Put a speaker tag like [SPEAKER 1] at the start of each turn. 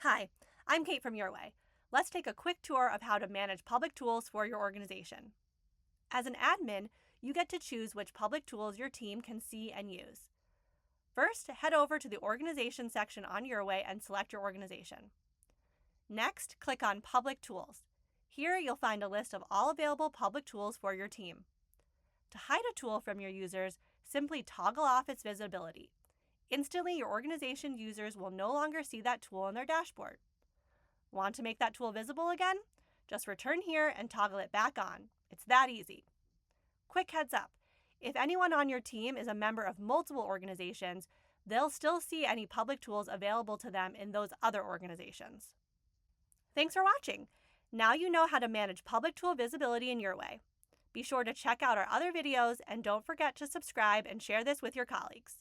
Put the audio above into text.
[SPEAKER 1] Hi, I'm Kate from Yourway. Let's take a quick tour of how to manage public tools for your organization. As an admin, you get to choose which public tools your team can see and use. First, head over to the Organization section on Yourway and select your organization. Next, click on Public Tools. Here you'll find a list of all available public tools for your team. To hide a tool from your users, simply toggle off its visibility. Instantly, your organization users will no longer see that tool in their dashboard. Want to make that tool visible again? Just return here and toggle it back on. It's that easy. Quick heads up, if anyone on your team is a member of multiple organizations, they'll still see any public tools available to them in those other organizations. Thanks for watching. Now you know how to manage public tool visibility in Yourway. Be sure to check out our other videos and don't forget to subscribe and share this with your colleagues.